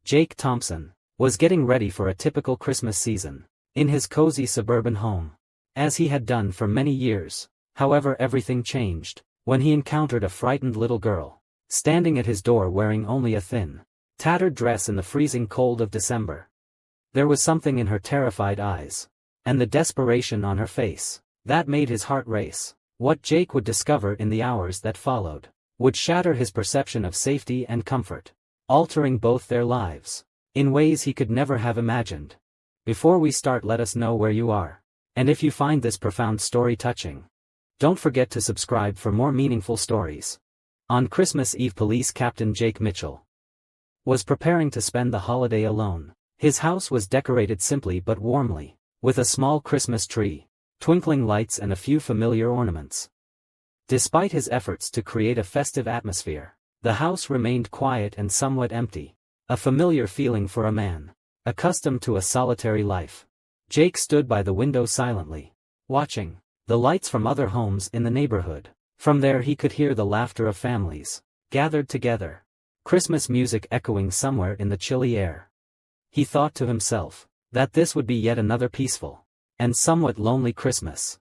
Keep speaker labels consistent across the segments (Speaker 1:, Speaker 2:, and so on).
Speaker 1: Jake Thompson, was getting ready for a typical Christmas season, in his cozy suburban home. As he had done for many years. However, everything changed, when he encountered a frightened little girl, standing at his door wearing only a thin, tattered dress in the freezing cold of December. There was something in her terrified eyes, and the desperation on her face, that made his heart race. What Jake would discover in the hours that followed, would shatter his perception of safety and comfort, altering both their lives, in ways he could never have imagined. Before we start, let us know where you are, and if you find this profound story touching. Don't forget to subscribe for more meaningful stories. On Christmas Eve, Police Captain Jake Mitchell was preparing to spend the holiday alone. His house was decorated simply but warmly, with a small Christmas tree, twinkling lights and a few familiar ornaments. Despite his efforts to create a festive atmosphere, the house remained quiet and somewhat empty, a familiar feeling for a man accustomed to a solitary life. Jake stood by the window silently, watching the lights from other homes in the neighborhood. From there he could hear the laughter of families gathered together, Christmas music echoing somewhere in the chilly air. He thought to himself that this would be yet another peaceful and somewhat lonely Christmas.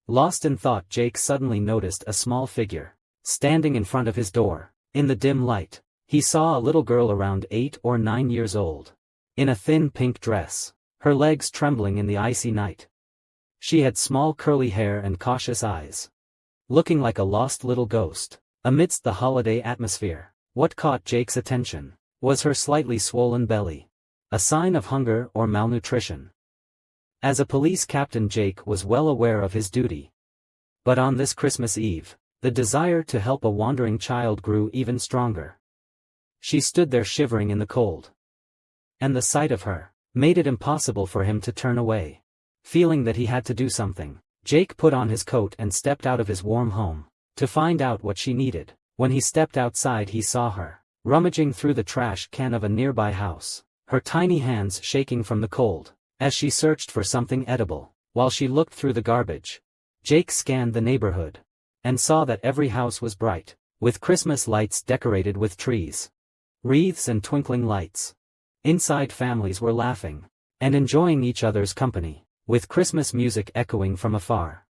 Speaker 1: Lost in thought, Jake suddenly noticed a small figure standing in front of his door. In the dim light, he saw a little girl around 8 or 9 years old, in a thin pink dress, her legs trembling in the icy night. She had small curly hair and cautious eyes, looking like a lost little ghost. Amidst the holiday atmosphere, what caught Jake's attention was her slightly swollen belly, a sign of hunger or malnutrition. As a police captain, Jake was well aware of his duty. But on this Christmas Eve, the desire to help a wandering child grew even stronger. She stood there shivering in the cold, and the sight of her made it impossible for him to turn away. Feeling that he had to do something, Jake put on his coat and stepped out of his warm home to find out what she needed. When he stepped outside, he saw her rummaging through the trash can of a nearby house, her tiny hands shaking from the cold, as she searched for something edible. While she looked through the garbage, Jake scanned the neighborhood and saw that every house was bright, with Christmas lights decorated with trees, wreaths and twinkling lights. Inside, families were laughing and enjoying each other's company, with Christmas music echoing from afar,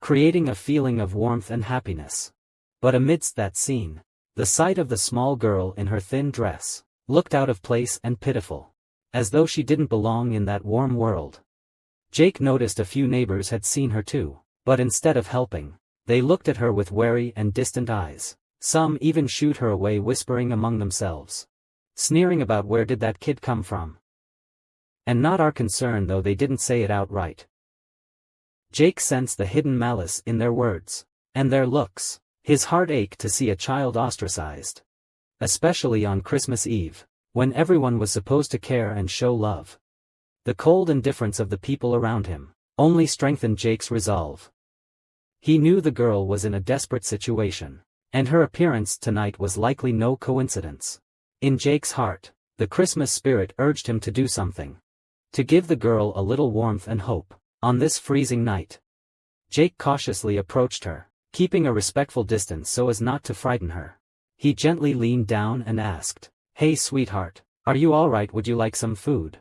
Speaker 1: creating a feeling of warmth and happiness. But amidst that scene, the sight of the small girl in her thin dress looked out of place and pitiful, as though she didn't belong in that warm world. Jake noticed a few neighbors had seen her too, but instead of helping, they looked at her with wary and distant eyes. Some even shooed her away, whispering among themselves, sneering about where did that kid come from. And not our concern, though they didn't say it outright. Jake sensed the hidden malice in their words and their looks. His heart ached to see a child ostracized, especially on Christmas Eve, when everyone was supposed to care and show love. The cold indifference of the people around him only strengthened Jake's resolve. He knew the girl was in a desperate situation, and her appearance tonight was likely no coincidence. In Jake's heart, the Christmas spirit urged him to do something, to give the girl a little warmth and hope. On this freezing night, Jake cautiously approached her, keeping a respectful distance so as not to frighten her. He gently leaned down and asked, "Hey sweetheart, are you alright? Would you like some food?"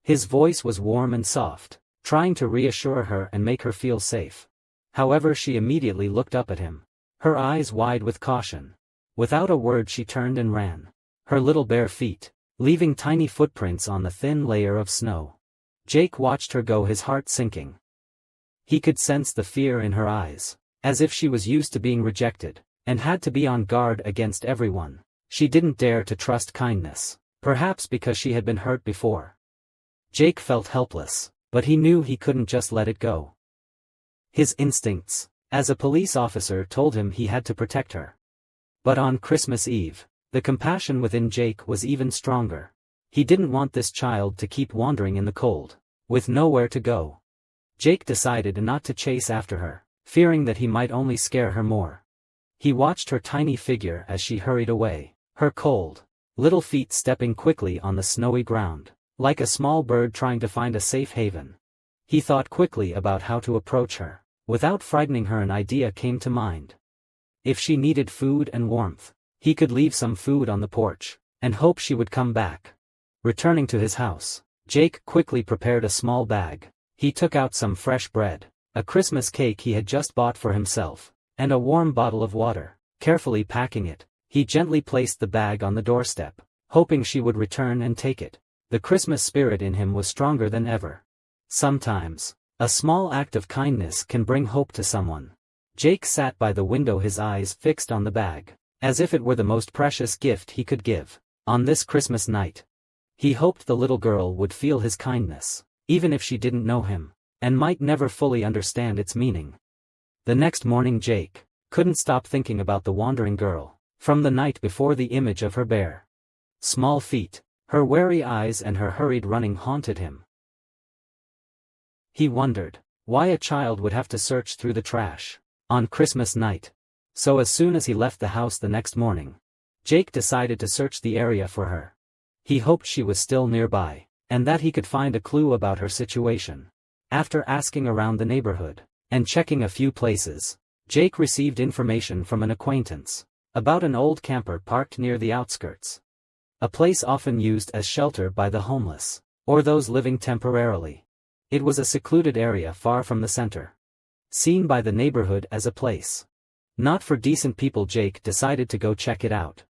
Speaker 1: His voice was warm and soft, trying to reassure her and make her feel safe. However, she immediately looked up at him, her eyes wide with caution. Without a word, she turned and ran, her little bare feet leaving tiny footprints on the thin layer of snow. Jake watched her go, his heart sinking. He could sense the fear in her eyes, as if she was used to being rejected, and had to be on guard against everyone. She didn't dare to trust kindness, perhaps because she had been hurt before. Jake felt helpless, but he knew he couldn't just let it go. His instincts, as a police officer, told him he had to protect her. But on Christmas Eve, the compassion within Jake was even stronger. He didn't want this child to keep wandering in the cold, with nowhere to go. Jake decided not to chase after her, fearing that he might only scare her more. He watched her tiny figure as she hurried away, her cold, little feet stepping quickly on the snowy ground, like a small bird trying to find a safe haven. He thought quickly about how to approach her, without frightening her. An idea came to mind. If she needed food and warmth, he could leave some food on the porch, and hoped she would come back. Returning to his house, Jake quickly prepared a small bag. He took out some fresh bread, a Christmas cake he had just bought for himself, and a warm bottle of water. Carefully packing it, he gently placed the bag on the doorstep, hoping she would return and take it. The Christmas spirit in him was stronger than ever. Sometimes, a small act of kindness can bring hope to someone. Jake sat by the window, his eyes fixed on the bag, as if it were the most precious gift he could give. On this Christmas night, he hoped the little girl would feel his kindness, even if she didn't know him, and might never fully understand its meaning. The next morning Jake couldn't stop thinking about the wandering girl, from the night before. The image of her bare, small feet, her wary eyes and her hurried running haunted him. He wondered why a child would have to search through the trash on Christmas night. So as soon as he left the house the next morning, Jake decided to search the area for her. He hoped she was still nearby, and that he could find a clue about her situation. After asking around the neighborhood and checking a few places, Jake received information from an acquaintance about an old camper parked near the outskirts. A place often used as shelter by the homeless, or those living temporarily. It was a secluded area far from the center, seen by the neighborhood as a place not for decent people. Jake decided to go check it out.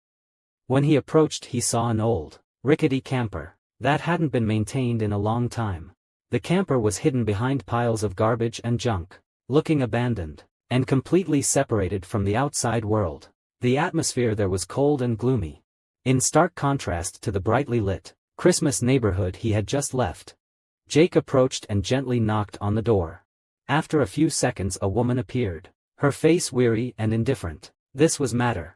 Speaker 1: When he approached, he saw an old, rickety camper that hadn't been maintained in a long time. The camper was hidden behind piles of garbage and junk, looking abandoned and completely separated from the outside world. The atmosphere there was cold and gloomy, in stark contrast to the brightly lit Christmas neighborhood he had just left. Jake approached and gently knocked on the door. After a few seconds, a woman appeared, her face weary and indifferent. This was Meta,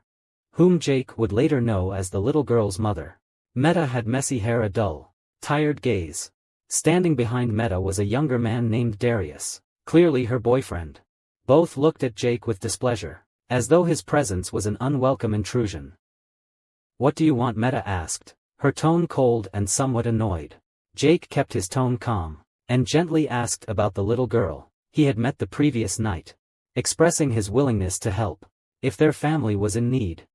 Speaker 1: whom Jake would later know as the little girl's mother. Meta had messy hair, a dull, tired gaze. Standing behind Meta was a younger man named Darius, clearly her boyfriend. Both looked at Jake with displeasure, as though his presence was an unwelcome intrusion. "What do you want?" Meta asked, her tone cold and somewhat annoyed. Jake kept his tone calm, and gently asked about the little girl he had met the previous night, expressing his willingness to help if their family was in need.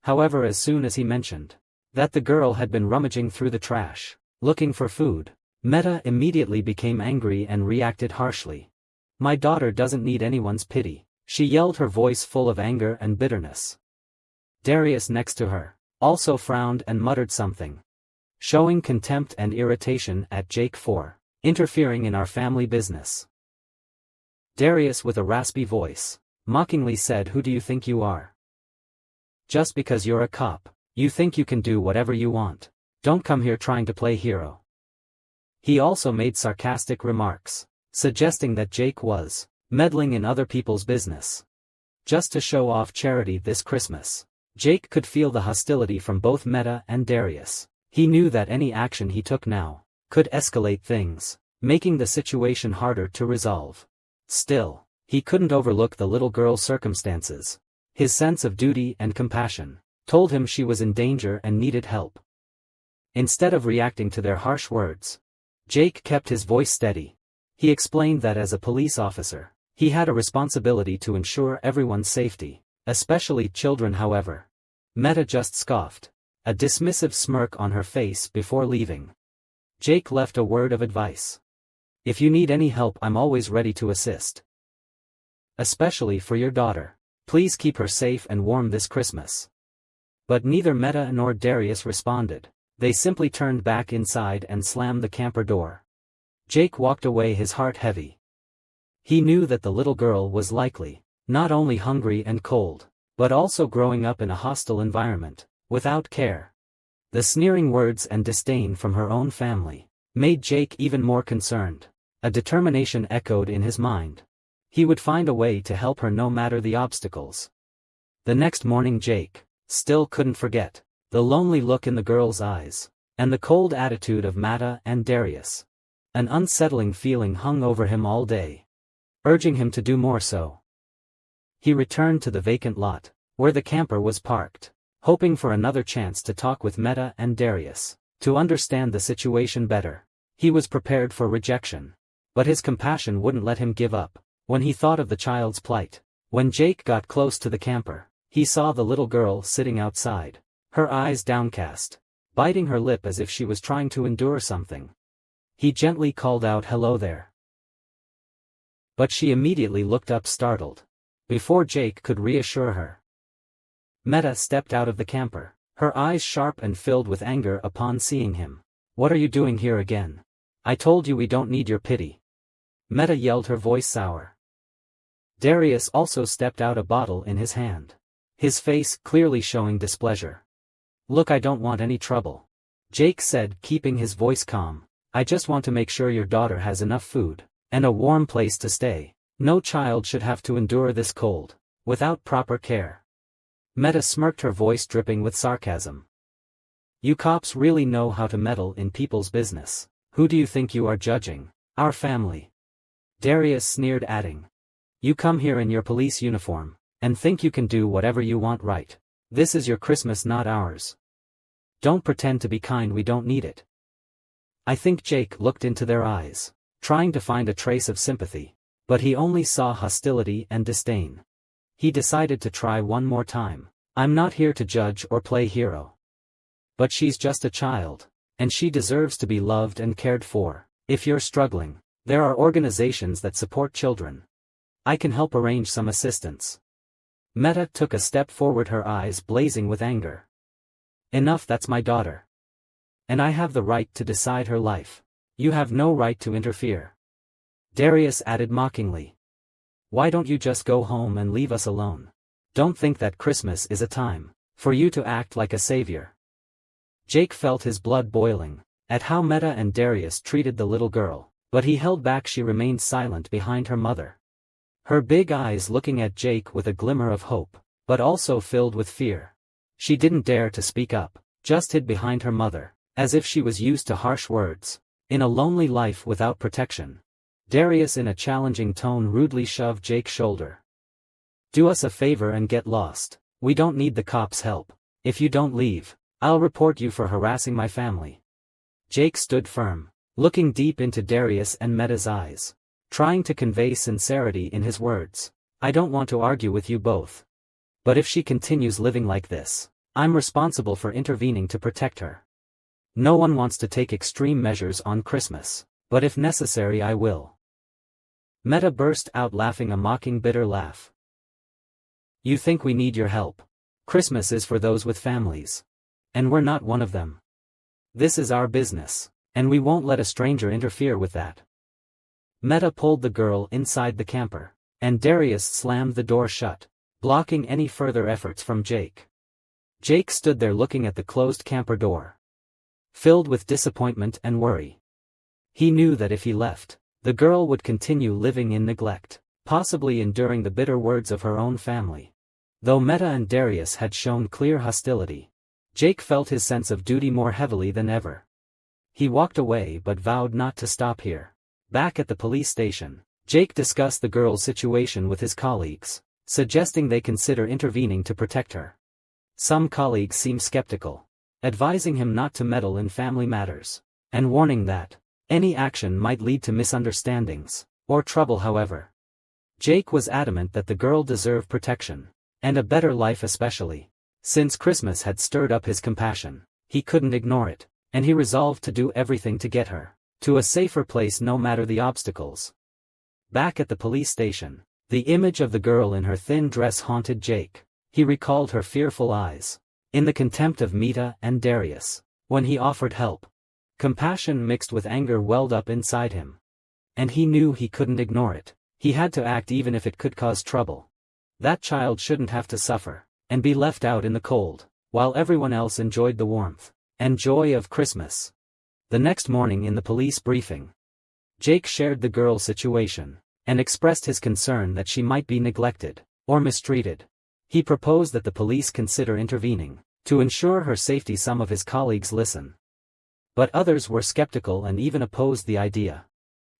Speaker 1: However, as soon as he mentioned that the girl had been rummaging through the trash, looking for food, Meta immediately became angry and reacted harshly. "My daughter doesn't need anyone's pity," she yelled, her voice full of anger and bitterness. Darius next to her also frowned and muttered something, showing contempt and irritation at Jake for interfering in our family business. Darius, with a raspy voice, mockingly said, "Who do you think you are? Just because you're a cop, you think you can do whatever you want? Don't come here trying to play hero." He also made sarcastic remarks, suggesting that Jake was meddling in other people's business just to show off charity this Christmas. Jake could feel the hostility from both Meta and Darius. He knew that any action he took now could escalate things, making the situation harder to resolve. Still, he couldn't overlook the little girl's circumstances. His sense of duty and compassion told him she was in danger and needed help. Instead of reacting to their harsh words, Jake kept his voice steady. He explained that as a police officer, he had a responsibility to ensure everyone's safety, especially children. However, Meta just scoffed, a dismissive smirk on her face before leaving. Jake left a word of advice. "If you need any help, I'm always ready to assist. Especially for your daughter. Please keep her safe and warm this Christmas." But neither Meta nor Darius responded. They simply turned back inside and slammed the camper door. Jake walked away, his heart heavy. He knew that the little girl was likely not only hungry and cold, but also growing up in a hostile environment, without care. The sneering words and disdain from her own family made Jake even more concerned. A determination echoed in his mind. He would find a way to help her no matter the obstacles. The next morning Jake still couldn't forget the lonely look in the girl's eyes, and the cold attitude of Meta and Darius. An unsettling feeling hung over him all day, urging him to do more. So he returned to the vacant lot, where the camper was parked, hoping for another chance to talk with Meta and Darius, to understand the situation better. He was prepared for rejection, but his compassion wouldn't let him give up. When he thought of the child's plight, when Jake got close to the camper, he saw the little girl sitting outside, her eyes downcast, biting her lip as if she was trying to endure something. He gently called out, "Hello there." But she immediately looked up startled. Before Jake could reassure her, Meta stepped out of the camper, her eyes sharp and filled with anger upon seeing him. "What are you doing here again? I told you we don't need your pity." Meta yelled, her voice sour. Darius also stepped out, a bottle in his hand, his face clearly showing displeasure. "Look, I don't want any trouble," Jake said, keeping his voice calm. "I just want to make sure your daughter has enough food and a warm place to stay. No child should have to endure this cold without proper care." Meta smirked, her voice dripping with sarcasm. "You cops really know how to meddle in people's business. Who do you think you are judging? Our family?" Darius sneered, adding, "You come here in your police uniform and think you can do whatever you want, right? This is your Christmas, not ours. Don't pretend to be kind, we don't need it." I think Jake looked into their eyes, trying to find a trace of sympathy, but he only saw hostility and disdain. He decided to try one more time. "I'm not here to judge or play hero. But she's just a child, and she deserves to be loved and cared for. If you're struggling, there are organizations that support children. I can help arrange some assistance." Meta took a step forward, her eyes blazing with anger. "Enough, that's my daughter. And I have the right to decide her life. You have no right to interfere." Darius added mockingly, "Why don't you just go home and leave us alone? Don't think that Christmas is a time for you to act like a savior." Jake felt his blood boiling at how Meta and Darius treated the little girl, but he held back. She remained silent behind her mother, her big eyes looking at Jake with a glimmer of hope, but also filled with fear. She didn't dare to speak up, just hid behind her mother, as if she was used to harsh words. In a lonely life without protection, Darius in a challenging tone rudely shoved Jake's shoulder. "Do us a favor and get lost. We don't need the cops' help. If you don't leave, I'll report you for harassing my family." Jake stood firm, looking deep into Darius and Meta's eyes, trying to convey sincerity in his words. "I don't want to argue with you both. But if she continues living like this, I'm responsible for intervening to protect her. No one wants to take extreme measures on Christmas, but if necessary I will." Meta burst out laughing, a mocking, bitter laugh. "You think we need your help? Christmas is for those with families. And we're not one of them. This is our business, and we won't let a stranger interfere with that." Meta pulled the girl inside the camper, and Darius slammed the door shut, blocking any further efforts from Jake. Jake stood there looking at the closed camper door, filled with disappointment and worry. He knew that if he left, the girl would continue living in neglect, possibly enduring the bitter words of her own family. Though Meta and Darius had shown clear hostility, Jake felt his sense of duty more heavily than ever. He walked away but vowed not to stop here. Back at the police station, Jake discussed the girl's situation with his colleagues, suggesting they consider intervening to protect her. Some colleagues seemed skeptical, advising him not to meddle in family matters, and warning that any action might lead to misunderstandings or trouble. However, Jake was adamant that the girl deserved protection, and a better life, especially since Christmas had stirred up his compassion. He couldn't ignore it, and he resolved to do everything to get her to a safer place, no matter the obstacles. Back at the police station, the image of the girl in her thin dress haunted Jake. He recalled her fearful eyes, in the contempt of Meta and Darius, when he offered help. Compassion mixed with anger welled up inside him. And he knew he couldn't ignore it. He had to act even if it could cause trouble. That child shouldn't have to suffer and be left out in the cold, while everyone else enjoyed the warmth and joy of Christmas. The next morning in the police briefing, Jake shared the girl's situation, and expressed his concern that she might be neglected or mistreated. He proposed that the police consider intervening to ensure her safety. Some of his colleagues listened, but others were skeptical and even opposed the idea.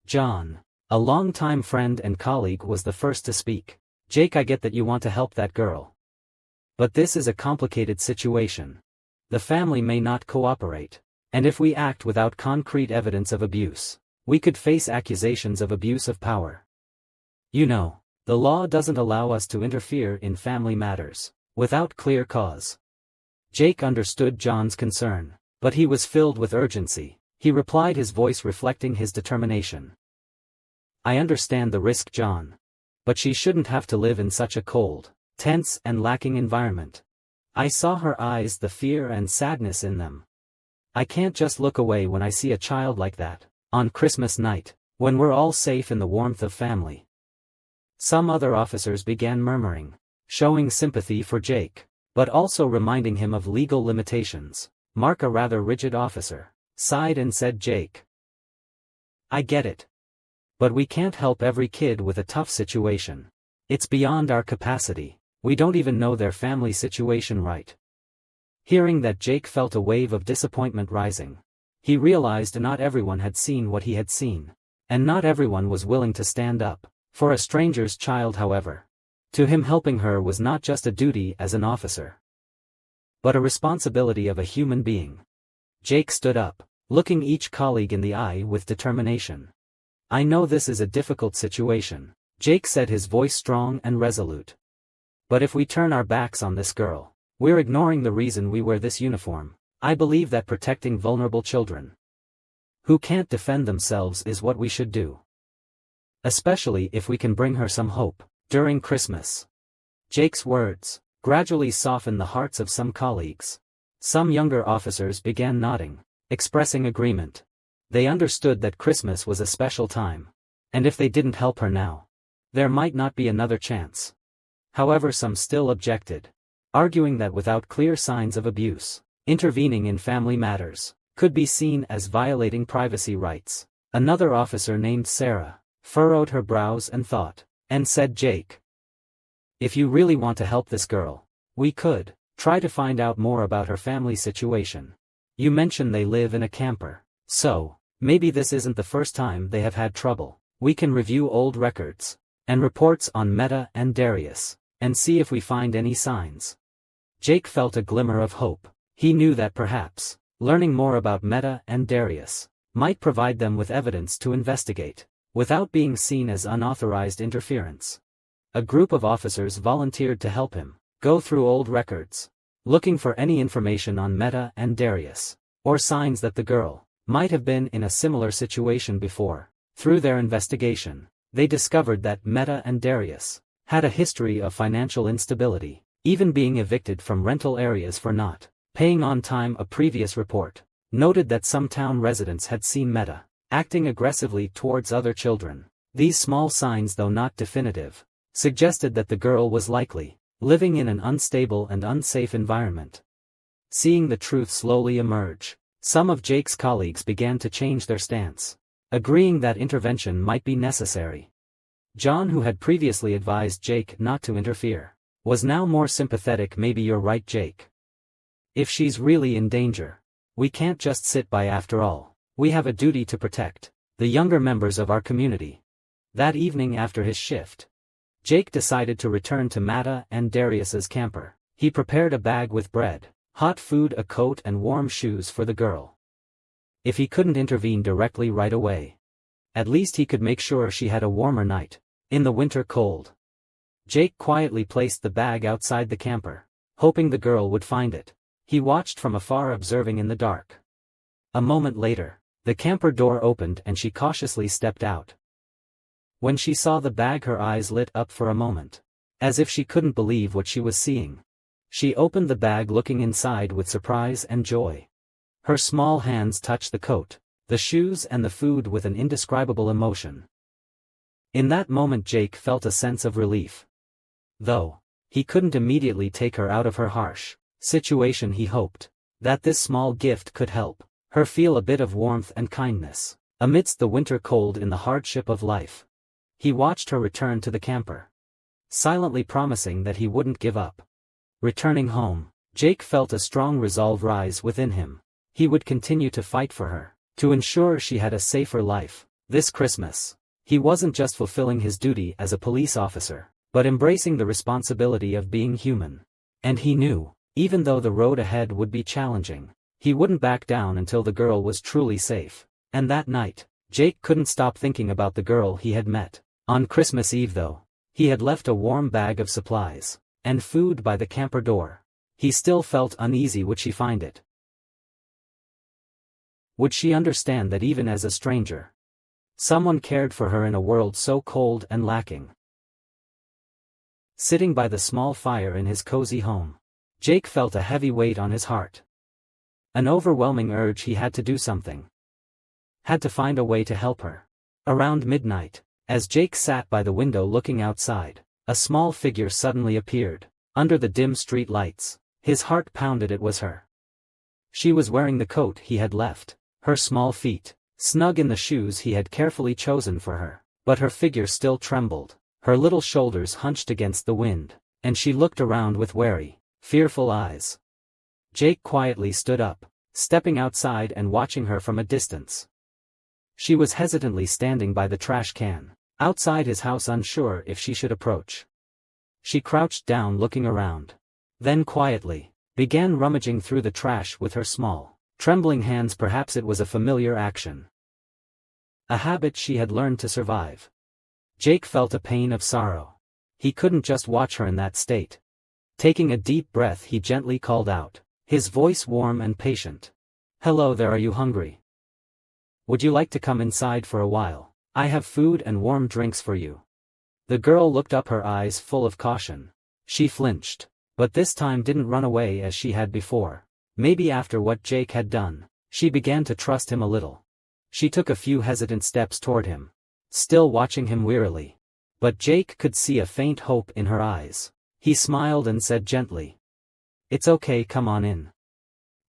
Speaker 1: John, a longtime friend and colleague, was the first to speak. "Jake, I get that you want to help that girl. But this is a complicated situation. The family may not cooperate, and if we act without concrete evidence of abuse, we could face accusations of abuse of power. You know, the law doesn't allow us to interfere in family matters without clear cause." Jake understood John's concern, But he was filled with urgency. He replied, his voice reflecting his determination. "I understand the risk, John. But she shouldn't have to live in such a cold, tense and lacking environment. I saw her eyes, the fear and sadness in them. I can't just look away when I see a child like that, on Christmas night, when we're all safe in the warmth of family." Some other officers began murmuring, showing sympathy for Jake, but also reminding him of legal limitations. Mark, a rather rigid officer, sighed and said, "Jake, I get it. But we can't help every kid with a tough situation. It's beyond our capacity. We don't even know their family situation right." Hearing that, Jake felt a wave of disappointment rising. He realized not everyone had seen what he had seen. And not everyone was willing to stand up for a stranger's child, however. To him, helping her was not just a duty as an officer, but a responsibility of a human being. Jake stood up, looking each colleague in the eye with determination. "I know this is a difficult situation," Jake said, his voice strong and resolute. "But if we turn our backs on this girl, we're ignoring the reason we wear this uniform. I believe that protecting vulnerable children who can't defend themselves is what we should do. Especially if we can bring her some hope during Christmas." Jake's words gradually softened the hearts of some colleagues. Some younger officers began nodding, expressing agreement. They understood that Christmas was a special time, and if they didn't help her now, there might not be another chance. However, some still objected, arguing that without clear signs of abuse, intervening in family matters could be seen as violating privacy rights. Another officer named Sarah furrowed her brows and thought, and said, "Jake, if you really want to help this girl, we could try to find out more about her family situation. You mentioned they live in a camper, so maybe this isn't the first time they have had trouble. We can review old records and reports on Meta and Darius, and see if we find any signs." Jake felt a glimmer of hope. He knew that perhaps learning more about Meta and Darius might provide them with evidence to investigate, without being seen as unauthorized interference. A group of officers volunteered to help him go through old records, looking for any information on Meta and Darius, or signs that the girl might have been in a similar situation before. Through their investigation, they discovered that Meta and Darius had a history of financial instability, even being evicted from rental areas for not paying on time. A previous report noted that some town residents had seen Meta acting aggressively towards other children. These small signs, though not definitive, suggested that the girl was likely living in an unstable and unsafe environment. Seeing the truth slowly emerge, some of Jake's colleagues began to change their stance, agreeing that intervention might be necessary. John, who had previously advised Jake not to interfere, was now more sympathetic. "Maybe you're right, Jake. If she's really in danger, we can't just sit by. After all, we have a duty to protect the younger members of our community." That evening, after his shift, Jake decided to return to Meta and Darius's camper. He prepared a bag with bread, hot food, a coat and warm shoes for the girl. If he couldn't intervene directly right away, at least he could make sure she had a warmer night in the winter cold. Jake quietly placed the bag outside the camper, hoping the girl would find it. He watched from afar, observing in the dark. A moment later, the camper door opened and she cautiously stepped out. When she saw the bag, her eyes lit up for a moment, as if she couldn't believe what she was seeing. She opened the bag, looking inside with surprise and joy. Her small hands touched the coat, the shoes and the food with an indescribable emotion. In that moment, Jake felt a sense of relief. Though he couldn't immediately take her out of her harsh situation, he hoped that this small gift could help her feel a bit of warmth and kindness amidst the winter cold and the hardship of life. He watched her return to the camper, silently promising that he wouldn't give up. Returning home, Jake felt a strong resolve rise within him. He would continue to fight for her, to ensure she had a safer life. This Christmas, he wasn't just fulfilling his duty as a police officer, but embracing the responsibility of being human. And he knew, even though the road ahead would be challenging, he wouldn't back down until the girl was truly safe. And that night, Jake couldn't stop thinking about the girl he had met. On Christmas Eve, though, he had left a warm bag of supplies and food by the camper door. He still felt uneasy. Would she find it? Would she understand that even as a stranger, someone cared for her in a world so cold and lacking? Sitting by the small fire in his cozy home, Jake felt a heavy weight on his heart. An overwhelming urge he had to do something. Had to find a way to help her. Around midnight, as Jake sat by the window looking outside, a small figure suddenly appeared. Under the dim street lights, his heart pounded. It was her. She was wearing the coat he had left, her small feet snug in the shoes he had carefully chosen for her, but her figure still trembled, her little shoulders hunched against the wind, and she looked around with wary, fearful eyes. Jake quietly stood up, stepping outside and watching her from a distance. She was hesitantly standing by the trash can, outside his house, unsure if she should approach. She crouched down looking around. Then quietly began rummaging through the trash with her small, trembling hands. Perhaps it was a familiar action. A habit she had learned to survive. Jake felt a pain of sorrow. He couldn't just watch her in that state. Taking a deep breath, he gently called out, his voice warm and patient. "Hello there, are you hungry? Would you like to come inside for a while? I have food and warm drinks for you." The girl looked up, her eyes full of caution. She flinched, but this time didn't run away as she had before. Maybe after what Jake had done, she began to trust him a little. She took a few hesitant steps toward him, still watching him wearily. But Jake could see a faint hope in her eyes. He smiled and said gently, "It's okay, come on in.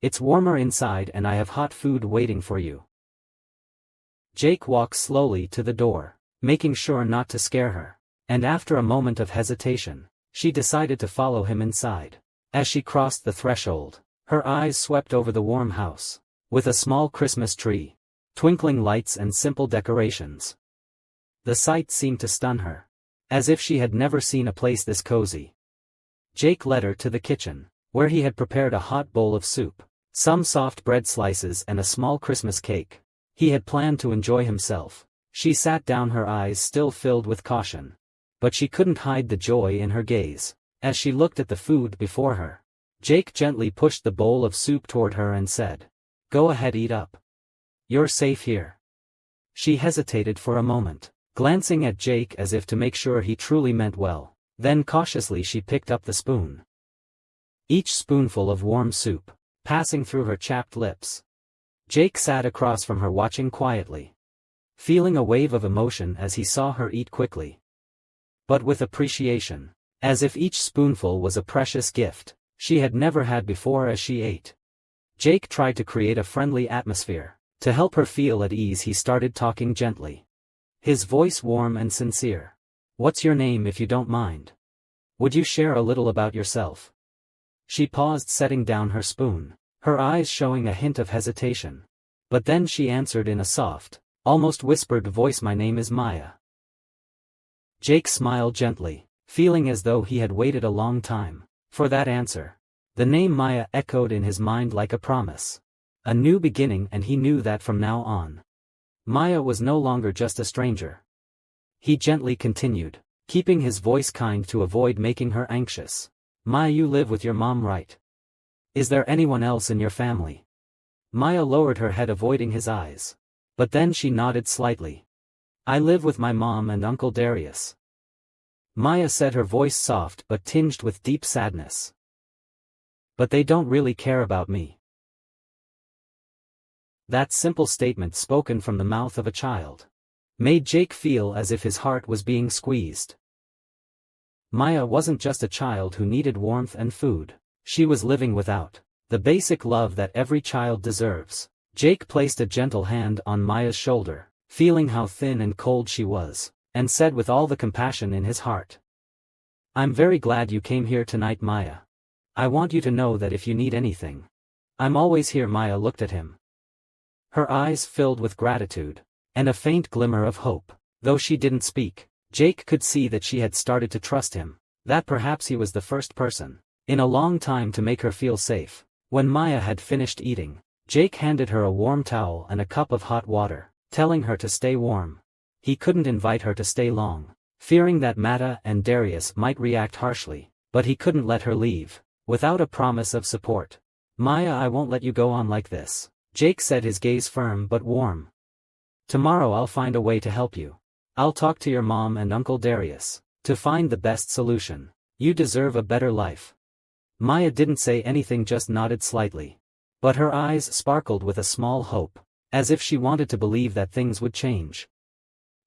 Speaker 1: It's warmer inside and I have hot food waiting for you." Jake walked slowly to the door, making sure not to scare her, and after a moment of hesitation, she decided to follow him inside. As she crossed the threshold, her eyes swept over the warm house, with a small Christmas tree, twinkling lights and simple decorations. The sight seemed to stun her, as if she had never seen a place this cozy. Jake led her to the kitchen, where he had prepared a hot bowl of soup, some soft bread slices and a small Christmas cake. He had planned to enjoy himself. She sat down, her eyes still filled with caution. But she couldn't hide the joy in her gaze, as she looked at the food before her. Jake gently pushed the bowl of soup toward her and said, "Go ahead, eat up. You're safe here." She hesitated for a moment, glancing at Jake as if to make sure he truly meant well. Then cautiously she picked up the spoon. Each spoonful of warm soup, passing through her chapped lips. Jake sat across from her watching quietly, feeling a wave of emotion as he saw her eat quickly, but with appreciation, as if each spoonful was a precious gift she had never had before. As she ate, Jake tried to create a friendly atmosphere. To help her feel at ease, he started talking gently, his voice warm and sincere. "What's your name, if you don't mind? Would you share a little about yourself?" She paused, setting down her spoon, her eyes showing a hint of hesitation. But then she answered in a soft, almost whispered voice, "My name is Maya." Jake smiled gently, feeling as though he had waited a long time for that answer. The name Maya echoed in his mind like a promise. A new beginning, and he knew that from now on, Maya was no longer just a stranger. He gently continued, keeping his voice kind to avoid making her anxious. "Maya, you live with your mom, right? Is there anyone else in your family?" Maya lowered her head, avoiding his eyes. But then she nodded slightly. "I live with my mom and Uncle Darius," Maya said, her voice soft but tinged with deep sadness. "But they don't really care about me." That simple statement, spoken from the mouth of a child, made Jake feel as if his heart was being squeezed. Maya wasn't just a child who needed warmth and food. She was living without the basic love that every child deserves. Jake placed a gentle hand on Maya's shoulder, feeling how thin and cold she was, and said with all the compassion in his heart, "I'm very glad you came here tonight, Maya. I want you to know that if you need anything, I'm always here." Maya looked at him, her eyes filled with gratitude and a faint glimmer of hope. Though she didn't speak, Jake could see that she had started to trust him, that perhaps he was the first person in a long time to make her feel safe. When Maya had finished eating, Jake handed her a warm towel and a cup of hot water, telling her to stay warm. He couldn't invite her to stay long, fearing that Mata and Darius might react harshly, but he couldn't let her leave without a promise of support. "Maya, I won't let you go on like this," Jake said, his gaze firm but warm. Tomorrow I'll find a way to help you. I'll talk to your mom and Uncle Darius to find the best solution. You deserve a better life. Maya didn't say anything, just nodded slightly. But her eyes sparkled with a small hope, as if she wanted to believe that things would change.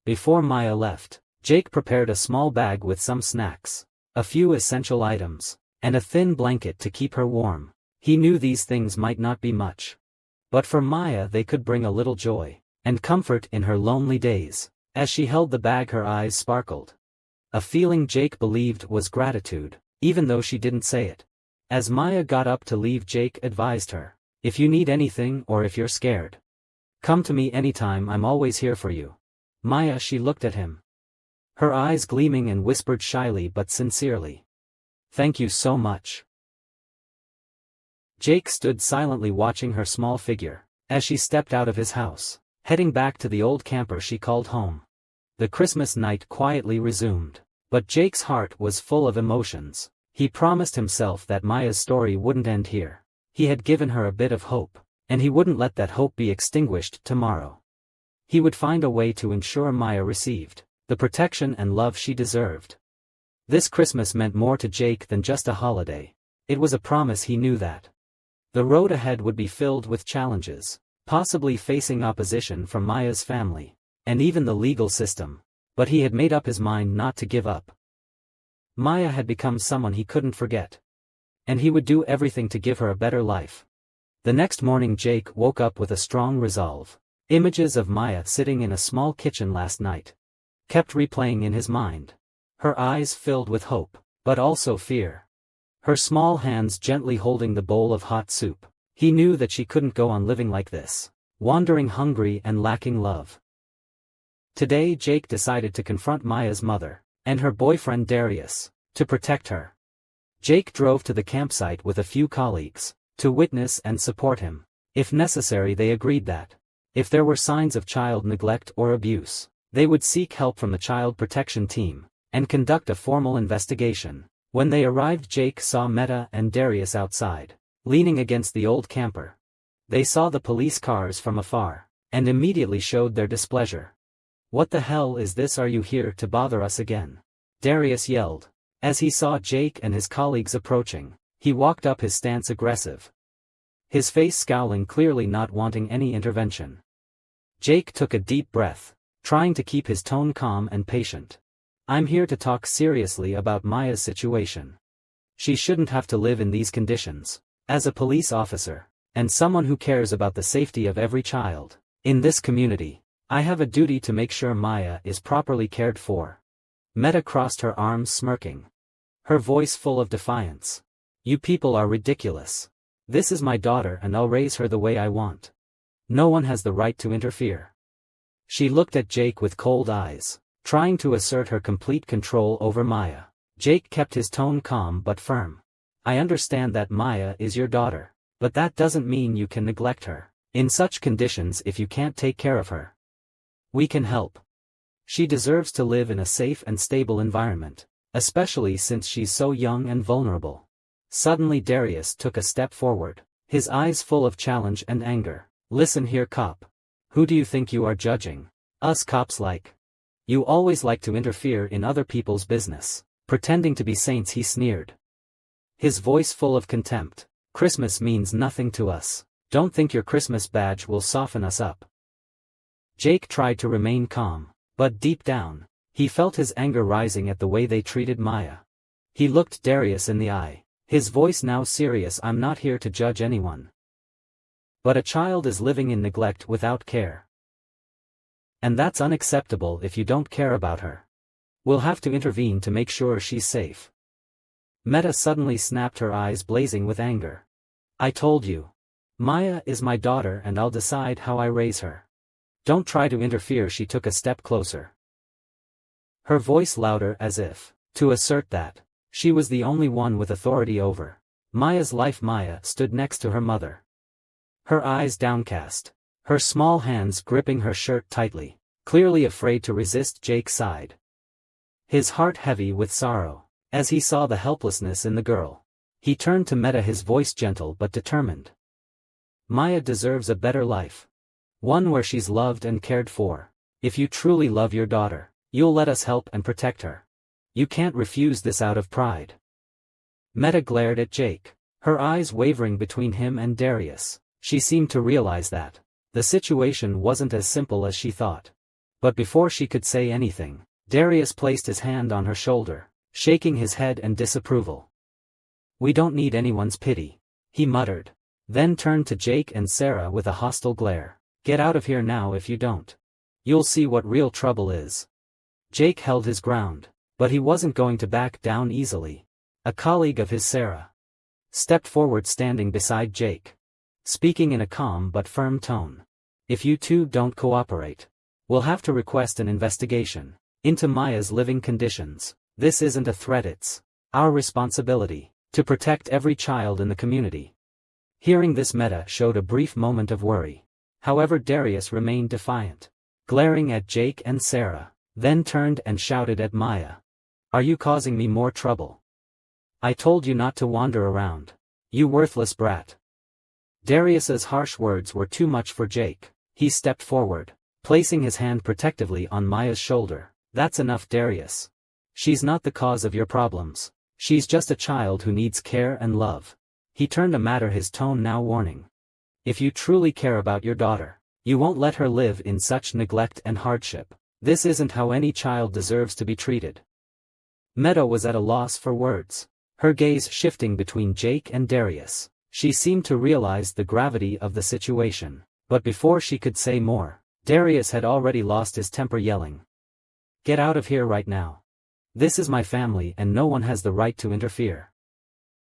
Speaker 1: Before Maya left, Jake prepared a small bag with some snacks, a few essential items, and a thin blanket to keep her warm. He knew these things might not be much, but for Maya they could bring a little joy and comfort in her lonely days. As she held the bag, her eyes sparkled. A feeling Jake believed was gratitude, even though she didn't say it. As Maya got up to leave, Jake advised her, "If you need anything or if you're scared, come to me anytime, I'm always here for you." Maya, she looked at him, her eyes gleaming, and whispered shyly but sincerely, "Thank you so much." Jake stood silently watching her small figure, as she stepped out of his house, heading back to the old camper she called home. The Christmas night quietly resumed, but Jake's heart was full of emotions. He promised himself that Maya's story wouldn't end here. He had given her a bit of hope, and he wouldn't let that hope be extinguished tomorrow. He would find a way to ensure Maya received the protection and love she deserved. This Christmas meant more to Jake than just a holiday. It was a promise. He knew that the road ahead would be filled with challenges, possibly facing opposition from Maya's family, and even the legal system, but he had made up his mind not to give up. Maya had become someone he couldn't forget, and he would do everything to give her a better life. The next morning Jake woke up with a strong resolve. Images of Maya sitting in a small kitchen last night kept replaying in his mind. Her eyes filled with hope, but also fear. Her small hands gently holding the bowl of hot soup. He knew that she couldn't go on living like this, wandering hungry and lacking love. Today Jake decided to confront Maya's mother and her boyfriend Darius, to protect her. Jake drove to the campsite with a few colleagues to witness and support him. If necessary, they agreed that if there were signs of child neglect or abuse, they would seek help from the child protection team and conduct a formal investigation. When they arrived, Jake saw Meta and Darius outside, leaning against the old camper. They saw the police cars from afar and immediately showed their displeasure. "What the hell is this? Are you here to bother us again?" Darius yelled. As he saw Jake and his colleagues approaching, he walked up, his stance aggressive, his face scowling, clearly not wanting any intervention. Jake took a deep breath, trying to keep his tone calm and patient. "I'm here to talk seriously about Maya's situation. She shouldn't have to live in these conditions. As a police officer, and someone who cares about the safety of every child in this community, I have a duty to make sure Maya is properly cared for." Meta crossed her arms, smirking, her voice full of defiance. "You people are ridiculous. This is my daughter and I'll raise her the way I want. No one has the right to interfere." She looked at Jake with cold eyes, trying to assert her complete control over Maya. Jake kept his tone calm but firm. "I understand that Maya is your daughter, but that doesn't mean you can neglect her in such conditions. If you can't take care of her, we can help. She deserves to live in a safe and stable environment, especially since she's so young and vulnerable." Suddenly Darius took a step forward, his eyes full of challenge and anger. "Listen here, cop. Who do you think you are judging us cops like? You always like to interfere in other people's business, pretending to be saints," he sneered, his voice full of contempt. "Christmas means nothing to us. Don't think your Christmas badge will soften us up." Jake tried to remain calm, but deep down, he felt his anger rising at the way they treated Maya. He looked Darius in the eye, his voice now serious. "I'm not here to judge anyone, but a child is living in neglect without care. And that's unacceptable. If you don't care about her, we'll have to intervene to make sure she's safe." Meta suddenly snapped, her eyes blazing with anger. "I told you. Maya is my daughter and I'll decide how I raise her. Don't try to interfere." She took a step closer, her voice louder, as if to assert that she was the only one with authority over Maya's life. Maya stood next to her mother, her eyes downcast, her small hands gripping her shirt tightly, clearly afraid to resist. Jake sighed, his heart heavy with sorrow, as he saw the helplessness in the girl. He turned to Meta, his voice gentle but determined. Maya deserves a better life. One where she's loved and cared for. If you truly love your daughter, you'll let us help and protect her. You can't refuse this out of pride. Meta glared at Jake, her eyes wavering between him and Darius. She seemed to realize that the situation wasn't as simple as she thought. But before she could say anything, Darius placed his hand on her shoulder, shaking his head in disapproval. "We don't need anyone's pity," he muttered, then turned to Jake and Sarah with a hostile glare. "Get out of here now if you don't. You'll see what real trouble is." Jake held his ground, but he wasn't going to back down easily. A colleague of his, Sarah, stepped forward, standing beside Jake, speaking in a calm but firm tone. "If you two don't cooperate, we'll have to request an investigation into Maya's living conditions. This isn't a threat, it's our responsibility to protect every child in the community." Hearing this, Meta showed a brief moment of worry. However, Darius remained defiant, glaring at Jake and Sarah, then turned and shouted at Maya. "Are you causing me more trouble? I told you not to wander around, you worthless brat." Darius's harsh words were too much for Jake. He stepped forward, placing his hand protectively on Maya's shoulder. "That's enough, Darius. She's not the cause of your problems. She's just a child who needs care and love." He turned to Meta, his tone now warning. "If you truly care about your daughter, you won't let her live in such neglect and hardship. This isn't how any child deserves to be treated." Meta was at a loss for words, her gaze shifting between Jake and Darius. She seemed to realize the gravity of the situation, but before she could say more, Darius had already lost his temper, yelling, "Get out of here right now. This is my family and no one has the right to interfere."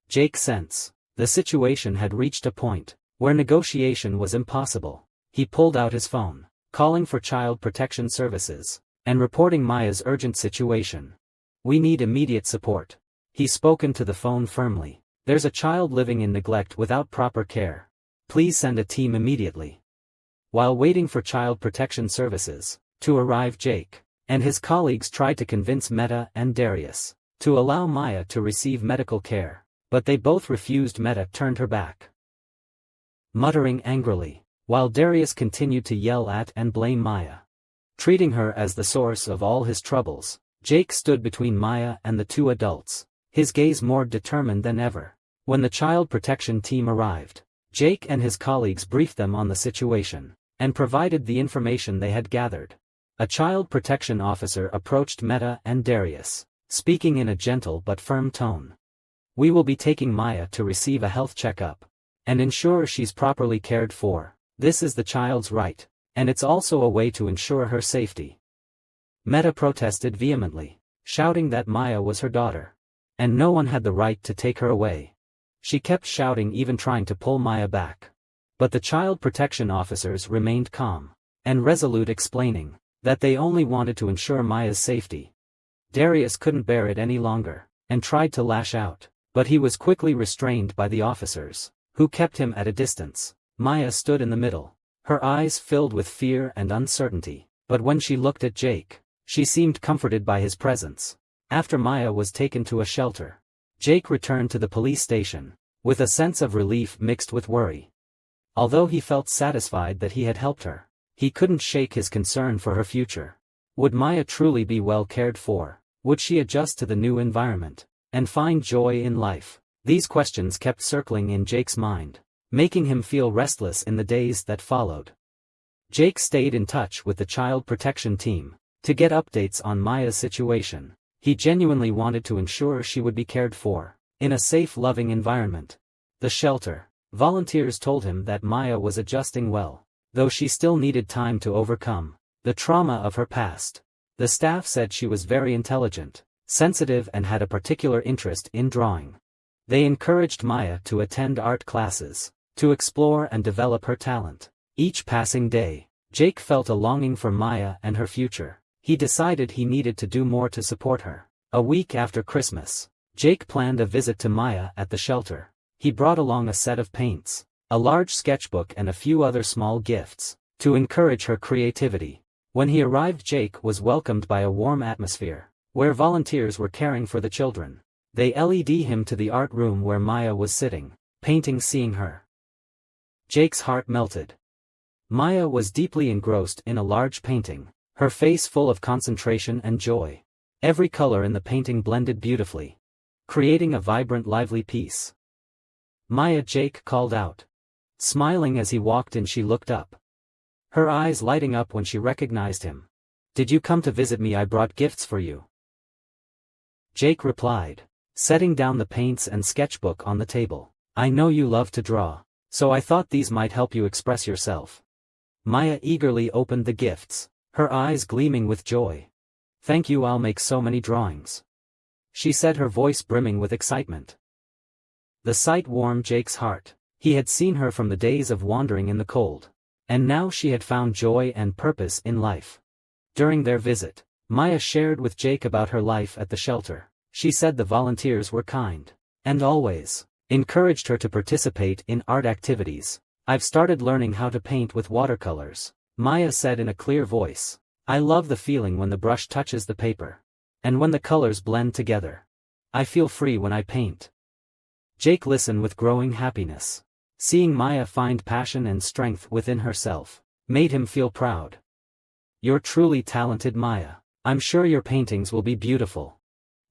Speaker 1: Jake sensed the situation had reached a point where negotiation was impossible. He pulled out his phone, calling for Child Protection Services, and reporting Maya's urgent situation. "We need immediate support." He spoke into the phone firmly. "There's a child living in neglect without proper care. Please send a team immediately." While waiting for Child Protection Services to arrive, Jake and his colleagues tried to convince Meta and Darius to allow Maya to receive medical care, but they both refused. Meta turned her back, muttering angrily, while Darius continued to yell at and blame Maya, treating her as the source of all his troubles. Jake stood between Maya and the two adults, his gaze more determined than ever. When the child protection team arrived, Jake and his colleagues briefed them on the situation and provided the information they had gathered. A child protection officer approached Meta and Darius, speaking in a gentle but firm tone. "We will be taking Maya to receive a health checkup and ensure she's properly cared for. This is the child's right, and it's also a way to ensure her safety." Meta protested vehemently, shouting that Maya was her daughter, and no one had the right to take her away. She kept shouting, even trying to pull Maya back. But the child protection officers remained calm and resolute, explaining that they only wanted to ensure Maya's safety. Darius couldn't bear it any longer, and tried to lash out, but he was quickly restrained by the officers, who kept him at a distance. Maya stood in the middle, her eyes filled with fear and uncertainty, but when she looked at Jake, she seemed comforted by his presence. After Maya was taken to a shelter, Jake returned to the police station, with a sense of relief mixed with worry. Although he felt satisfied that he had helped her, he couldn't shake his concern for her future. Would Maya truly be well cared for? Would she adjust to the new environment and find joy in life? These questions kept circling in Jake's mind, making him feel restless in the days that followed. Jake stayed in touch with the child protection team to get updates on Maya's situation. He genuinely wanted to ensure she would be cared for in a safe, loving environment. The shelter volunteers told him that Maya was adjusting well, though she still needed time to overcome the trauma of her past. The staff said she was very intelligent, sensitive, and had a particular interest in drawing. They encouraged Maya to attend art classes, to explore and develop her talent. Each passing day, Jake felt a longing for Maya and her future. He decided he needed to do more to support her. A week after Christmas, Jake planned a visit to Maya at the shelter. He brought along a set of paints, a large sketchbook, and a few other small gifts to encourage her creativity. When he arrived, Jake was welcomed by a warm atmosphere, where volunteers were caring for the children. They led him to the art room where Maya was sitting, painting. Seeing her Jake's heart melted. Maya was deeply engrossed in a large painting, her face full of concentration and joy. Every color in the painting blended beautifully, creating a vibrant, lively piece. "Maya," Jake called out. Smiling as he walked in, she looked up, her eyes lighting up when she recognized him. "Did you come to visit me? I brought gifts for you," Jake replied, setting down the paints and sketchbook on the table. "I know you love to draw, so I thought these might help you express yourself." Maya eagerly opened the gifts, her eyes gleaming with joy. "Thank you, I'll make so many drawings," she said, her voice brimming with excitement. The sight warmed Jake's heart. He had seen her from the days of wandering in the cold, and now she had found joy and purpose in life. During their visit, Maya shared with Jake about her life at the shelter. She said the volunteers were kind, and always encouraged her to participate in art activities. "I've started learning how to paint with watercolors," Maya said in a clear voice. "I love the feeling when the brush touches the paper, and when the colors blend together. I feel free when I paint." Jake listened with growing happiness. Seeing Maya find passion and strength within herself made him feel proud. "You're truly talented, Maya. I'm sure your paintings will be beautiful."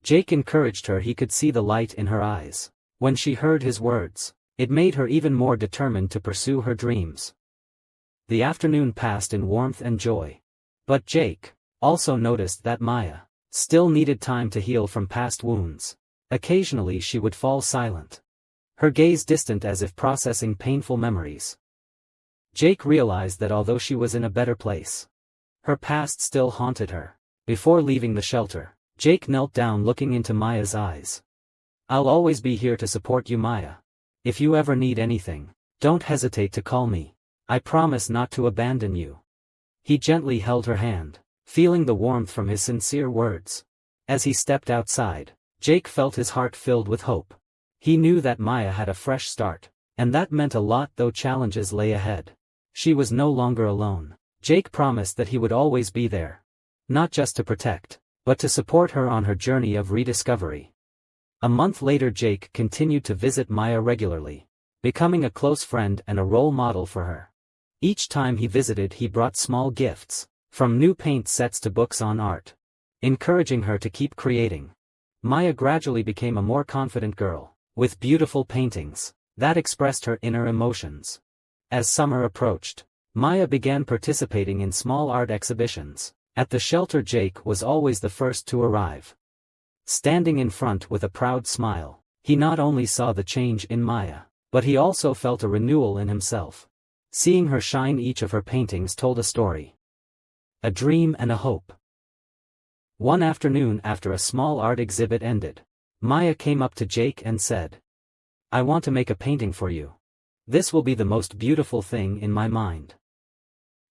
Speaker 1: Jake encouraged her. He could see the light in her eyes. When she heard his words, it made her even more determined to pursue her dreams. The afternoon passed in warmth and joy. But Jake also noticed that Maya still needed time to heal from past wounds. Occasionally she would fall silent, her gaze distant as if processing painful memories. Jake realized that although she was in a better place, her past still haunted her. Before leaving the shelter, Jake knelt down, looking into Maya's eyes. "I'll always be here to support you, Maya. If you ever need anything, don't hesitate to call me. I promise not to abandon you." He gently held her hand, feeling the warmth from his sincere words. As he stepped outside, Jake felt his heart filled with hope. He knew that Maya had a fresh start, and that meant a lot, though challenges lay ahead. She was no longer alone. Jake promised that he would always be there, not just to protect, but to support her on her journey of rediscovery. A month later, Jake continued to visit Maya regularly, becoming a close friend and a role model for her. Each time he visited, he brought small gifts, from new paint sets to books on art, encouraging her to keep creating. Maya gradually became a more confident girl, with beautiful paintings that expressed her inner emotions. As summer approached, Maya began participating in small art exhibitions. At the shelter, Jake was always the first to arrive. Standing in front with a proud smile, he not only saw the change in Maya, but he also felt a renewal in himself. Seeing her shine, each of her paintings told a story, a dream and a hope. One afternoon, after a small art exhibit ended, Maya came up to Jake and said, "I want to make a painting for you. This will be the most beautiful thing in my mind."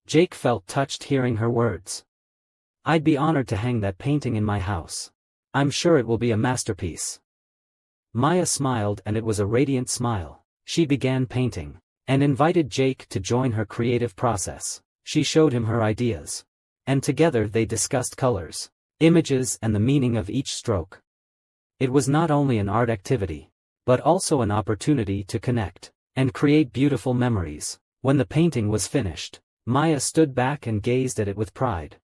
Speaker 1: Jake felt touched hearing her words. "I'd be honored to hang that painting in my house. I'm sure it will be a masterpiece." Maya smiled, and it was a radiant smile. She began painting, and invited Jake to join her creative process. She showed him her ideas, and together they discussed colors, images, and the meaning of each stroke. It was not only an art activity, but also an opportunity to connect and create beautiful memories. When the painting was finished, Maya stood back and gazed at it with pride.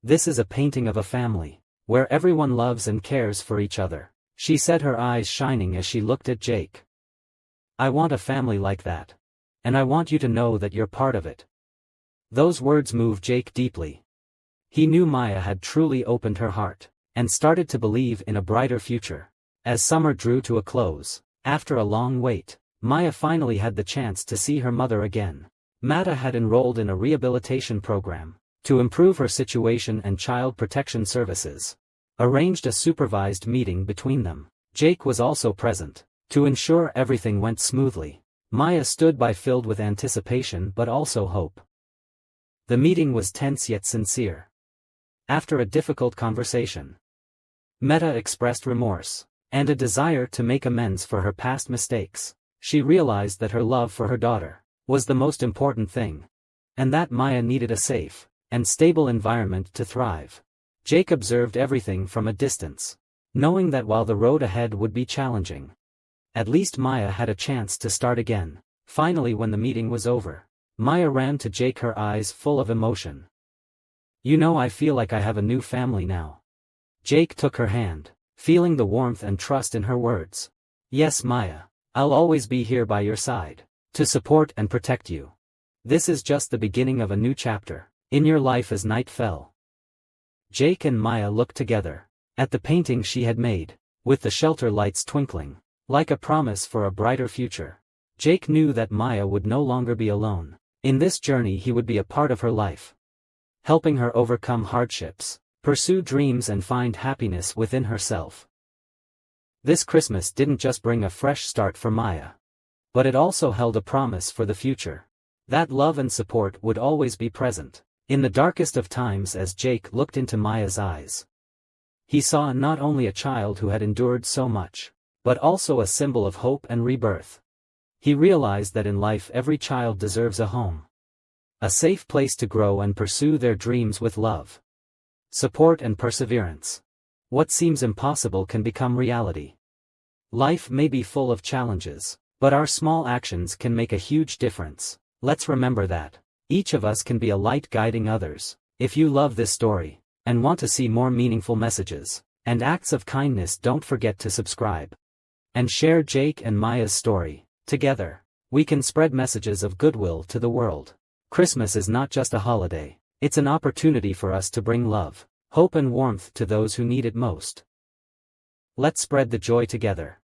Speaker 1: "This is a painting of a family, where everyone loves and cares for each other," she said, her eyes shining as she looked at Jake. "I want a family like that. And I want you to know that you're part of it." Those words moved Jake deeply. He knew Maya had truly opened her heart, and started to believe in a brighter future. As summer drew to a close, after a long wait, Maya finally had the chance to see her mother again. Mata had enrolled in a rehabilitation program to improve her situation, and Child Protection Services arranged a supervised meeting between them. Jake was also present to ensure everything went smoothly. Maya stood by, filled with anticipation but also hope. The meeting was tense yet sincere. After a difficult conversation, Meta expressed remorse and a desire to make amends for her past mistakes. She realized that her love for her daughter was the most important thing, and that Maya needed a safe and stable environment to thrive. Jake observed everything from a distance, knowing that while the road ahead would be challenging, at least Maya had a chance to start again, Finally, when the meeting was over, Maya ran to Jake, her eyes full of emotion. "You know, I feel like I have a new family now." Jake took her hand, feeling the warmth and trust in her words. "Yes, Maya, I'll always be here by your side, to support and protect you. This is just the beginning of a new chapter in your life." As night fell, Jake and Maya looked together at the painting she had made, with the shelter lights twinkling, like a promise for a brighter future. Jake knew that Maya would no longer be alone. In this journey he would be a part of her life, helping her overcome hardships, pursue dreams and find happiness within herself. This Christmas didn't just bring a fresh start for Maya, but it also held a promise for the future. That love and support would always be present in the darkest of times. As Jake looked into Maya's eyes, he saw not only a child who had endured so much, but also a symbol of hope and rebirth. He realized that in life every child deserves a home, a safe place to grow and pursue their dreams with love, support and perseverance. What seems impossible can become reality. Life may be full of challenges, but our small actions can make a huge difference. Let's remember that each of us can be a light guiding others. If you love this story and want to see more meaningful messages and acts of kindness, don't forget to subscribe and share Jake and Maya's story. Together, we can spread messages of goodwill to the world. Christmas is not just a holiday, it's an opportunity for us to bring love, hope and warmth to those who need it most. Let's spread the joy together.